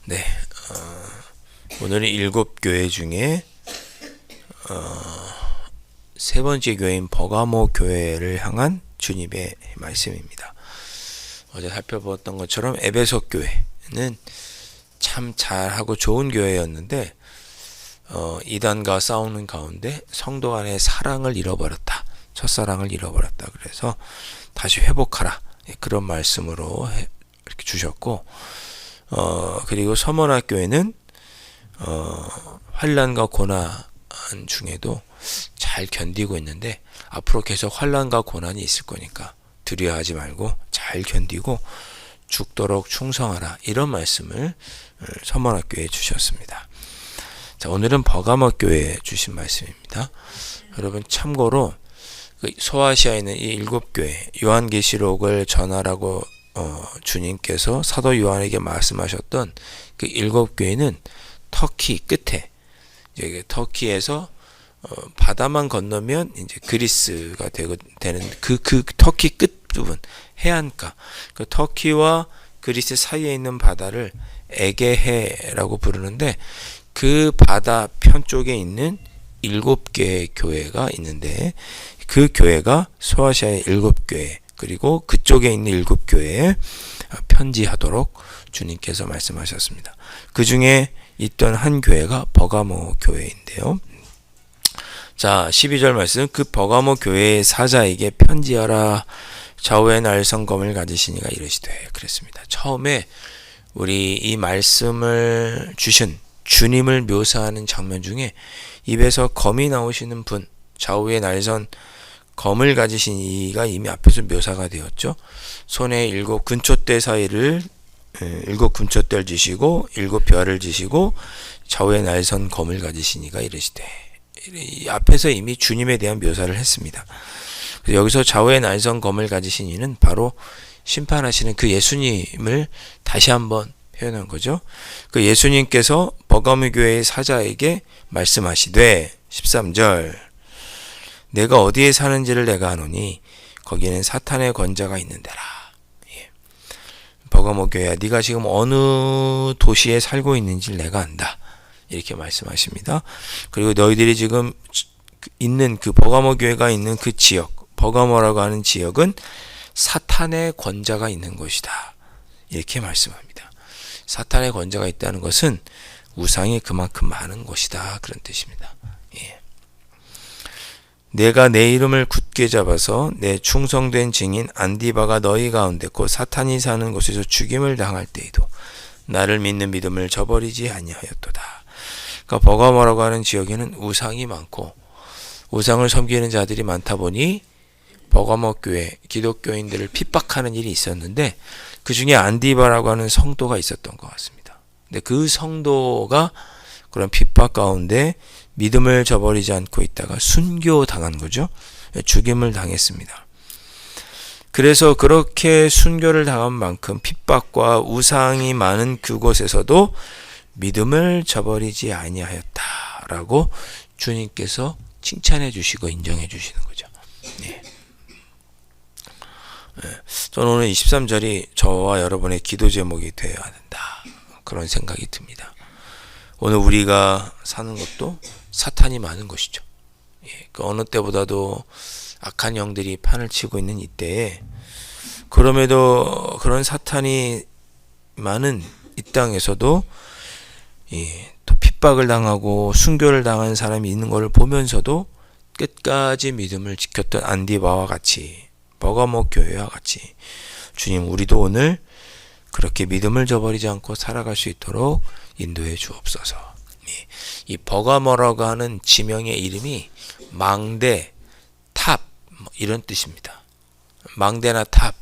네, 오늘은 7교회 중에 세 번째 교회인 버가모 교회를 향한 주님의 말씀입니다. 어제 살펴보았던 것처럼 에베소 교회는 참 잘하고 좋은 교회였는데 이단과 싸우는 가운데 성도 간의 사랑을 잃어버렸다. 첫사랑을 잃어버렸다. 그래서 다시 회복하라. 그런 말씀으로 이렇게 주셨고, 그리고 서머나 교회는 환난과 고난 중에도 잘 견디고 있는데 앞으로 계속 환난과 고난이 있을 거니까 두려워하지 말고 잘 견디고 죽도록 충성하라. 이런 말씀을 서머나 교회에 주셨습니다. 자, 오늘은 버가모 교회에 주신 말씀입니다. 여러분 참고로 소아시아에 있는 이 7교회 요한계시록을 전하라고 주님께서 사도 요한에게 말씀하셨던 그 7교회는 터키 끝에, 이제 터키에서 바다만 건너면 이제 그리스가 되는 그 터키 끝 부분, 해안가, 그 터키와 그리스 사이에 있는 바다를 에게해라고 부르는데, 그 바다 편 쪽에 있는 7개의 교회가 있는데, 그 교회가 소아시아의 7교회, 그리고 그쪽에 있는 7교회에 편지하도록 주님께서 말씀하셨습니다. 그 중에 있던 한 교회가 버가모 교회인데요. 자, 12절 말씀. 그 버가모 교회의 사자에게 편지하라. 좌우의 날선 검을 가지시니가 이르시되. 그랬습니다. 처음에 우리 이 말씀을 주신 주님을 묘사하는 장면 중에 입에서 검이 나오시는 분, 좌우의 날선 검을 가지신 이가 이미 앞에서 묘사가 되었죠. 손에 7 근초대 사이를 7 근초대를 지시고 7 별을 지시고 좌우에 날선 검을 가지신 이가 이르시되. 이 앞에서 이미 주님에 대한 묘사를 했습니다. 그래서 여기서 좌우에 날선 검을 가지신 이는 바로 심판하시는 그 예수님을 다시 한번 표현한 거죠. 그 예수님께서 버가모 교회의 사자에게 말씀하시되 13절 내가 어디에 사는지를 내가 아노니 거기는 사탄의 권자가 있는데라. 예. 버가모 교회야, 네가 지금 어느 도시에 살고 있는지를 내가 안다. 이렇게 말씀하십니다. 그리고 너희들이 지금 있는 그 버가모 교회가 있는 그 지역, 버가모라고 하는 지역은 사탄의 권자가 있는 곳이다. 이렇게 말씀합니다. 사탄의 권자가 있다는 것은 우상이 그만큼 많은 곳이다. 그런 뜻입니다. 예. 내가 내 이름을 굳게 잡아서 내 충성된 증인 안디바가 너희 가운데 곧 사탄이 사는 곳에서 죽임을 당할 때에도 나를 믿는 믿음을 저버리지 아니하였도다. 그러니까 버가모라고 하는 지역에는 우상이 많고 우상을 섬기는 자들이 많다 보니 버가모 교회 기독교인들을 핍박하는 일이 있었는데, 그 중에 안디바라고 하는 성도가 있었던 것 같습니다. 근데 그 성도가 그런 핍박 가운데 믿음을 저버리지 않고 있다가 순교당한 거죠. 죽임을 당했습니다. 그래서 그렇게 순교를 당한 만큼 핍박과 우상이 많은 그곳에서도 믿음을 저버리지 아니하였다라고 주님께서 칭찬해 주시고 인정해 주시는 거죠. 네. 저는 오늘 23절이 저와 여러분의 기도 제목이 되어야 된다. 그런 생각이 듭니다. 오늘 우리가 사는 것도 사탄이 많은 것이죠. 예, 그 어느 때보다도 악한 영들이 판을 치고 있는 이때에, 그럼에도 그런 사탄이 많은 이 땅에서도 또 핍박을 당하고 순교를 당한 사람이 있는 것을 보면서도 끝까지 믿음을 지켰던 안디바와 같이, 버가모 교회와 같이 주님, 우리도 오늘 그렇게 믿음을 저버리지 않고 살아갈 수 있도록 인도해 주옵소서. 이 버가모라고 하는 지명의 이름이 망대, 탑 이런 뜻입니다. 망대나 탑.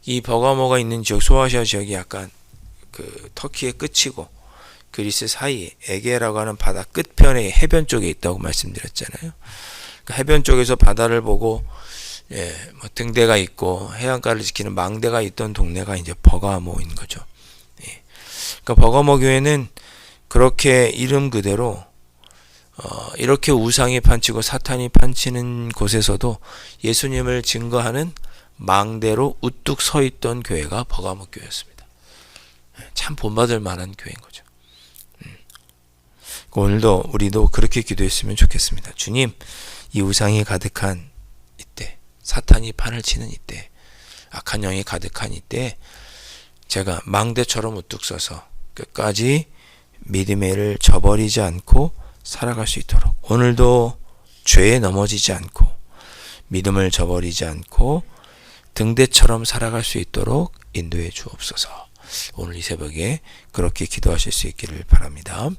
이 버가모가 있는 지역, 소아시아 지역이 약간 그 터키의 끝이고 그리스 사이에 에게라고 하는 바다 끝편에 해변 쪽에 있다고 말씀드렸잖아요. 그 해변 쪽에서 바다를 보고 뭐 등대가 있고 해안가를 지키는 망대가 있던 동네가 이제 버가모인 거죠. 그러니까 버가모 교회는 그렇게 이름 그대로 이렇게 우상이 판치고 사탄이 판치는 곳에서도 예수님을 증거하는 망대로 우뚝 서 있던 교회가 버가모 교회였습니다. 참 본받을 만한 교회인 거죠. 오늘도 우리도 그렇게 기도했으면 좋겠습니다. 주님, 이 우상이 가득한 이때, 사탄이 판을 치는 이때, 악한 영이 가득한 이때 제가 망대처럼 우뚝 서서 끝까지 믿음의 일을 저버리지 않고 살아갈 수 있도록, 오늘도 죄에 넘어지지 않고 믿음을 저버리지 않고 등대처럼 살아갈 수 있도록 인도해 주옵소서. 오늘 이 새벽에 그렇게 기도하실 수 있기를 바랍니다.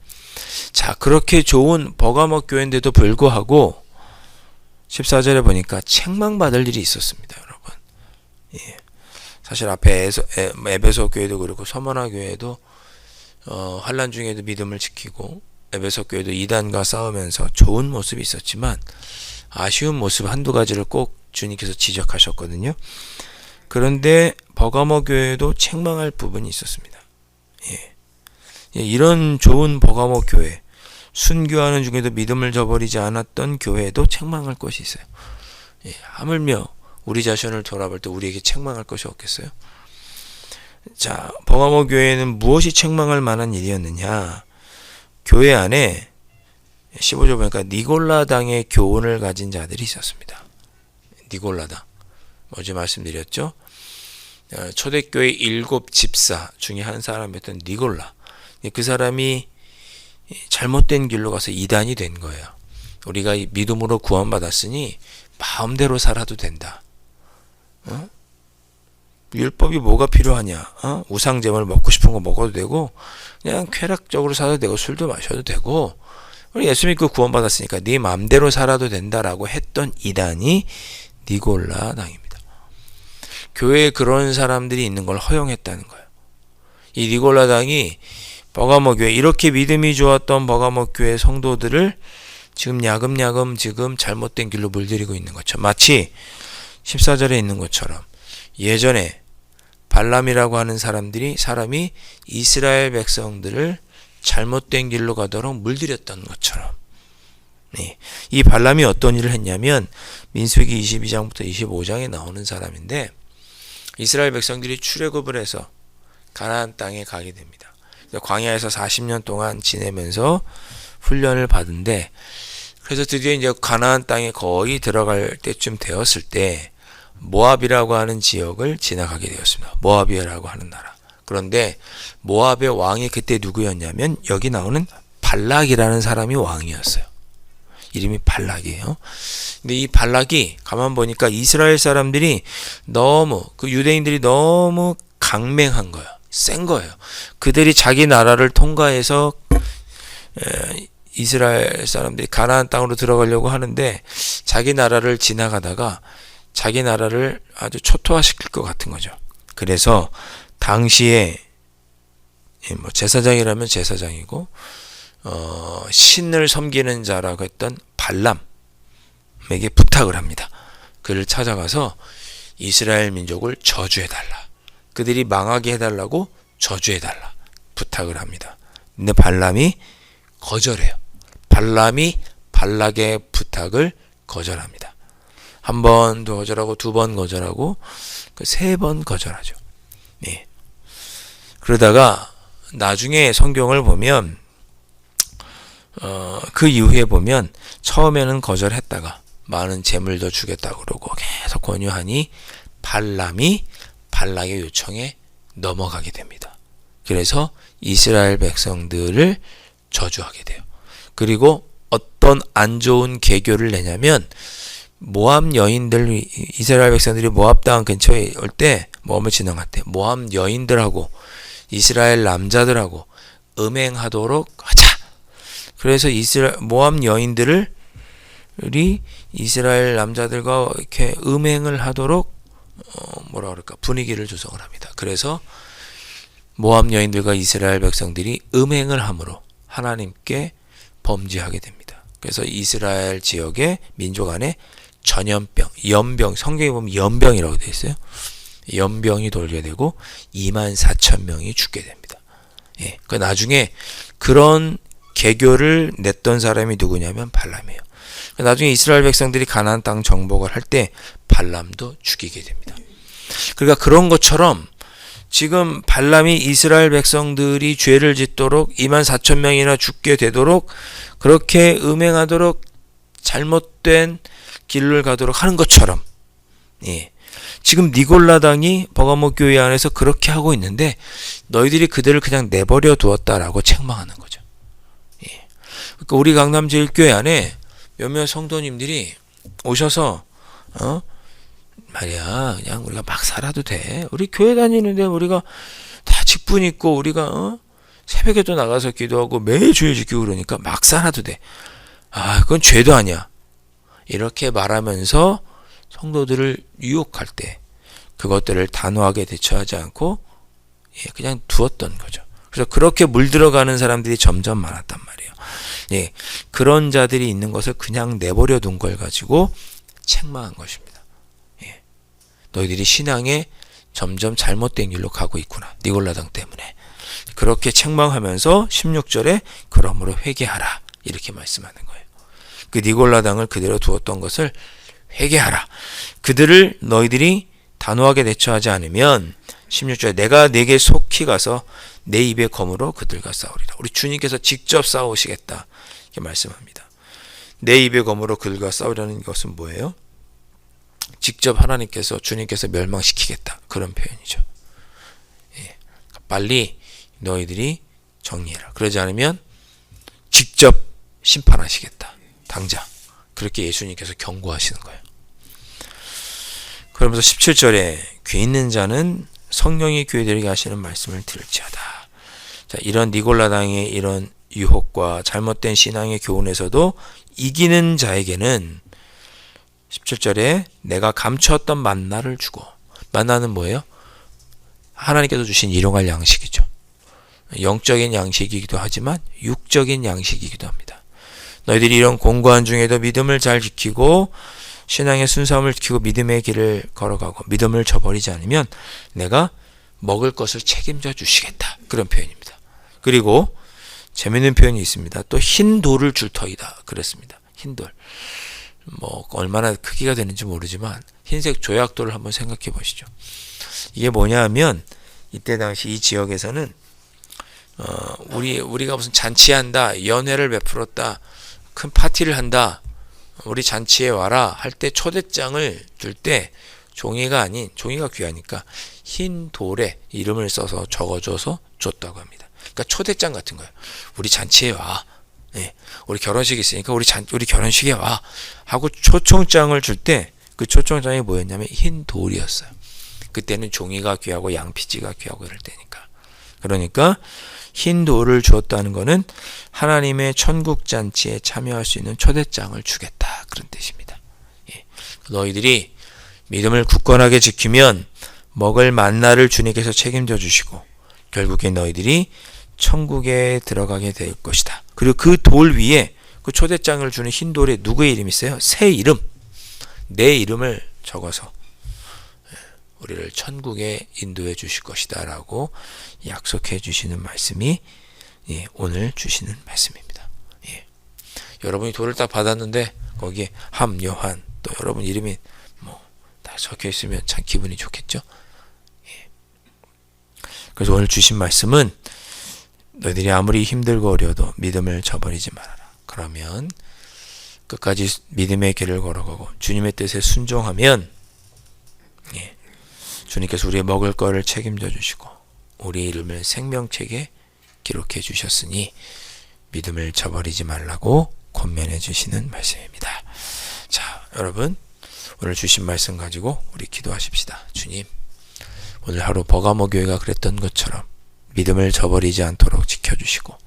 자, 그렇게 좋은 버가모 교회인데도 불구하고 14절에 보니까 책망받을 일이 있었습니다, 여러분. 예. 사실 앞에 에베소 교회도 그렇고 서머나 교회도 환난 중에도 믿음을 지키고, 에베소 교회도 이단과 싸우면서 좋은 모습이 있었지만 아쉬운 모습 한두 가지를 꼭 주님께서 지적하셨거든요. 그런데 버가모 교회도 책망할 부분이 있었습니다. 이런 좋은 버가모 교회, 순교하는 중에도 믿음을 저버리지 않았던 교회도 책망할 것이 있어요. 하물며 우리 자신을 돌아볼 때 우리에게 책망할 것이 없겠어요? 자, 버가모 교회는 무엇이 책망할 만한 일이었느냐? 교회 안에 15절 보니까 니골라당의 교훈을 가진 자들이 있었습니다. 니골라당. 어제 말씀드렸죠? 초대교회 7 집사 중에 한 사람이었던 니골라. 그 사람이 잘못된 길로 가서 이단이 된 거예요. 우리가 믿음으로 구원받았으니 마음대로 살아도 된다. 율법이 뭐가 필요하냐? 우상제물 먹고 싶은 거 먹어도 되고, 그냥 쾌락적으로 살아도 되고, 술도 마셔도 되고, 우리 예수 믿고 구원받았으니까 네 마음대로 살아도 된다라고 했던 이단이 니골라당입니다. 교회에 그런 사람들이 있는 걸 허용했다는 거예요. 이 니골라당이 버가모 교회, 이렇게 믿음이 좋았던 버가모 교회 성도들을 지금 야금야금 지금 잘못된 길로 물들이고 있는 것처럼, 마치 14절에 있는 것처럼 예전에 발람이라고 하는 사람이 이스라엘 백성들을 잘못된 길로 가도록 물들였던 것처럼, 이 발람이 어떤 일을 했냐면 민수기 22장부터 25장에 나오는 사람인데, 이스라엘 백성들이 출애굽을 해서 가나안 땅에 가게 됩니다. 광야에서 40년 동안 지내면서 훈련을 받은데, 그래서 드디어 이제 가나안 땅에 거의 들어갈 때쯤 되었을 때 모압이라고 하는 지역을 지나가게 되었습니다. 모압이라고 하는 나라. 그런데 모압의 왕이 그때 누구였냐면 여기 나오는 발락이라는 사람이 왕이었어요. 이름이 발락이에요. 근데 이 발락이 가만 보니까 이스라엘 사람들이 너무, 그 유대인들이 너무 강맹한 거예요. 센 거예요. 그들이 자기 나라를 통과해서 이스라엘 사람들이 가나안 땅으로 들어가려고 하는데 자기 나라를 지나가다가 자기 나라를 아주 초토화시킬 것 같은 거죠. 그래서 당시에 뭐 제사장이라면 제사장이고 신을 섬기는 자라고 했던 발람에게 부탁을 합니다. 그를 찾아가서 이스라엘 민족을 저주해달라. 그들이 망하게 해달라고 저주해달라. 부탁을 합니다. 근데 발람이 거절해요. 발람이 발락의 부탁을 거절합니다. 한 번도 거절하고, 두 번 거절하고, 세 번 거절하죠. 예. 그러다가 나중에 성경을 보면 그 이후에 보면 처음에는 거절했다가 많은 재물도 주겠다고 그러고 계속 권유하니 발람이 발락의 요청에 넘어가게 됩니다. 그래서 이스라엘 백성들을 저주하게 돼요. 그리고 어떤 안 좋은 계교를 내냐면 모압 여인들, 이스라엘 백성들이 모압 땅 근처에 올 때, 모압을 지나갈 때 모압 여인들하고 이스라엘 남자들하고 음행하도록 하자. 그래서 모압 여인들이 이스라엘 남자들과 이렇게 음행을 하도록 뭐라 그럴까, 분위기를 조성을 합니다. 그래서 모압 여인들과 이스라엘 백성들이 음행을 함으로 하나님께 범죄하게 됩니다. 그래서 이스라엘 지역의 민족 안에 전염병, 연병, 성경에 보면 연병이라고 되어 있어요. 연병이 돌게 되고 24,000명이 죽게 됩니다. 예, 그 나중에 그런 개교를 냈던 사람이 누구냐면 발람이에요. 나중에 이스라엘 백성들이 가나안 땅 정복을 할 때 발람도 죽이게 됩니다. 그러니까 그런 것처럼 지금 발람이 이스라엘 백성들이 죄를 짓도록 24,000명이나 죽게 되도록 그렇게 음행하도록 잘못된 길을 가도록 하는 것처럼, 예, 지금 니골라당이 버가모 교회 안에서 그렇게 하고 있는데 너희들이 그들을 그냥 내버려 두었다라고 책망하는 거죠. 예. 그러니까 우리 강남제일교회 안에 몇몇 성도님들이 오셔서 말이야, 그냥 우리가 막 살아도 돼. 우리 교회 다니는데 우리가 다 직분 있고 우리가 새벽에도 나가서 기도하고 매일 주일 지키고 그러니까 막 살아도 돼. 아, 그건 죄도 아니야. 이렇게 말하면서 성도들을 유혹할 때 그것들을 단호하게 대처하지 않고 그냥 두었던 거죠. 그래서 그렇게 물들어가는 사람들이 점점 많았단 말이에요. 예, 그런 자들이 있는 것을 그냥 내버려 둔 걸 가지고 책망한 것입니다. 예, 너희들이 신앙에 점점 잘못된 길로 가고 있구나. 니골라당 때문에. 그렇게 책망하면서 16절에 그러므로 회개하라. 이렇게 말씀하는 거예요. 그 니골라당을 그대로 두었던 것을 회개하라. 그들을 너희들이 단호하게 대처하지 않으면 16절에 내가 네게 속히 가서 내 입의 검으로 그들과 싸우리라. 우리 주님께서 직접 싸우시겠다. 이렇게 말씀합니다. 내 입의 검으로 그들과 싸우려는 것은 뭐예요? 직접 하나님께서 주님께서 멸망시키겠다. 그런 표현이죠. 예, 빨리 너희들이 정리해라. 그러지 않으면 직접 심판하시겠다. 당장. 그렇게 예수님께서 경고하시는 거예요. 그러면서 17절에 귀 있는 자는 성령이 교회들에게 하시는 말씀을 들을지어다. 자, 이런 니골라당의 이런 유혹과 잘못된 신앙의 교훈에서도 이기는 자에게는 17절에 내가 감추었던 만나를 주고, 만나는 뭐예요? 하나님께서 주신 일용할 양식이죠. 영적인 양식이기도 하지만 육적인 양식이기도 합니다. 너희들이 이런 공고한 중에도 믿음을 잘 지키고 신앙의 순수함을 지키고 믿음의 길을 걸어가고 믿음을 저버리지 않으면 내가 먹을 것을 책임져 주시겠다. 그런 표현입니다. 그리고 재미있는 표현이 있습니다. 또 흰 돌을 줄 터이다. 그랬습니다. 흰 돌. 뭐 얼마나 크기가 되는지 모르지만 흰색 조약돌을 한번 생각해 보시죠. 이게 뭐냐 하면 이때 당시 이 지역에서는 우리가 무슨 잔치한다, 연회를 베풀었다, 큰 파티를 한다, 우리 잔치에 와라 할 때 초대장을 줄 때 종이가 아닌, 종이가 귀하니까 흰 돌에 이름을 써서 적어줘서 줬다고 합니다. 그러니까 초대장 같은 거예요. 우리 잔치에 와. 네, 우리 결혼식 있으니까 우리 결혼식에 와 하고 초청장을 줄 때 그 초청장이 뭐였냐면 흰 돌이었어요. 그때는 종이가 귀하고 양피지가 귀하고 이럴 때니까. 그러니까 흰 돌을 주었다는 것은 하나님의 천국 잔치에 참여할 수 있는 초대장을 주겠다. 그런 뜻입니다. 예. 너희들이 믿음을 굳건하게 지키면 먹을 만나를 주님께서 책임져 주시고 결국에 너희들이 천국에 들어가게 될 것이다. 그리고 그 돌 위에 그 초대장을 주는 흰 돌에 누구의 이름이 있어요? 새 이름, 내 이름을 적어서 우리를 천국에 인도해 주실 것이다 라고 약속해 주시는 말씀이 오늘 주시는 말씀입니다. 예. 여러분이 돌을 딱 받았는데 거기에 함, 요한 또 여러분 이름이 다 적혀 있으면 참 기분이 좋겠죠. 예. 그래서 오늘 주신 말씀은 너희들이 아무리 힘들고 어려워도 믿음을 저버리지 말아라. 그러면 끝까지 믿음의 길을 걸어가고 주님의 뜻에 순종하면 주님께서 우리의 먹을 거를 책임져 주시고 우리 이름을 생명책에 기록해 주셨으니 믿음을 저버리지 말라고 권면해 주시는 말씀입니다. 자, 여러분 오늘 주신 말씀 가지고 우리 기도하십시다. 주님, 오늘 하루 버가모 교회가 그랬던 것처럼 믿음을 저버리지 않도록 지켜주시고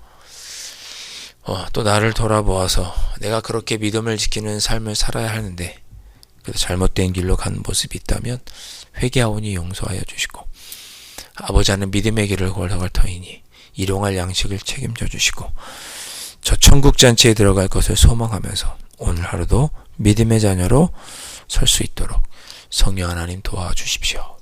또 나를 돌아보아서 내가 그렇게 믿음을 지키는 삶을 살아야 하는데 그래서 잘못된 길로 간 모습이 있다면 회개하오니 용서하여 주시고 아버지 하는 믿음의 길을 걸어갈 터이니 일용할 양식을 책임져 주시고 저 천국 잔치에 들어갈 것을 소망하면서 오늘 하루도 믿음의 자녀로 설 수 있도록 성령 하나님 도와주십시오.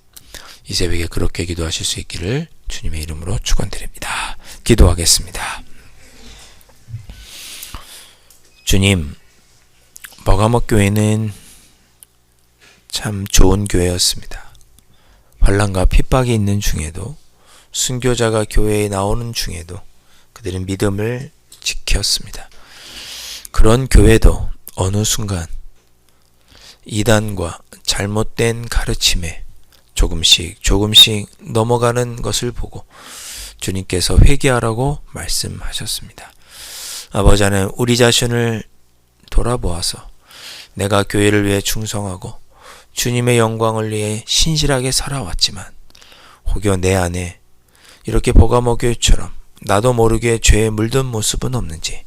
이 새벽에 그렇게 기도하실 수 있기를 주님의 이름으로 축원드립니다. 기도하겠습니다. 주님, 버가목 교회는 참 좋은 교회였습니다. 환난과 핍박이 있는 중에도, 순교자가 교회에 나오는 중에도 그들은 믿음을 지켰습니다. 그런 교회도 어느 순간 이단과 잘못된 가르침에 조금씩 넘어가는 것을 보고 주님께서 회개하라고 말씀하셨습니다. 아버지 하나님, 우리 자신을 돌아보아서 내가 교회를 위해 충성하고 주님의 영광을 위해 신실하게 살아왔지만 혹여 내 안에 이렇게 버가모 교회처럼 나도 모르게 죄에 물든 모습은 없는지,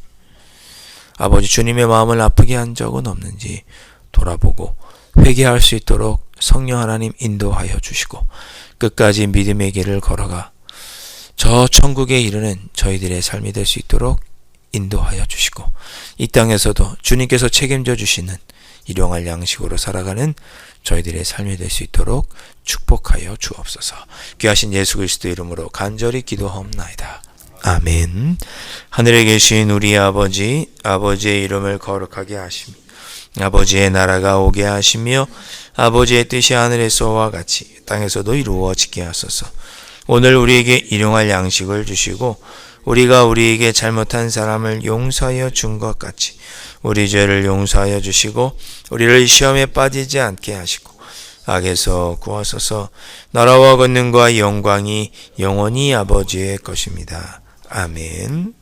아버지 주님의 마음을 아프게 한 적은 없는지 돌아보고 회개할 수 있도록 성령 하나님 인도하여 주시고 끝까지 믿음의 길을 걸어가 저 천국에 이르는 저희들의 삶이 될 수 있도록 인도하여 주시고, 이 땅에서도 주님께서 책임져 주시는 일용할 양식으로 살아가는 저희들의 삶이 될 수 있도록 축복하여 주옵소서. 귀하신 예수 그리스도 이름으로 간절히 기도하옵나이다. 아멘. 하늘에 계신 우리 아버지, 아버지의 이름을 거룩하게 하시며 아버지의 나라가 오게 하시며 아버지의 뜻이 하늘에서와 같이 땅에서도 이루어지게 하소서. 오늘 우리에게 일용할 양식을 주시고 우리가 우리에게 잘못한 사람을 용서하여 준 것 같이 우리 죄를 용서하여 주시고 우리를 시험에 빠지지 않게 하시고 악에서 구하소서. 나라와 권능과 영광이 영원히 아버지의 것입니다. 아멘.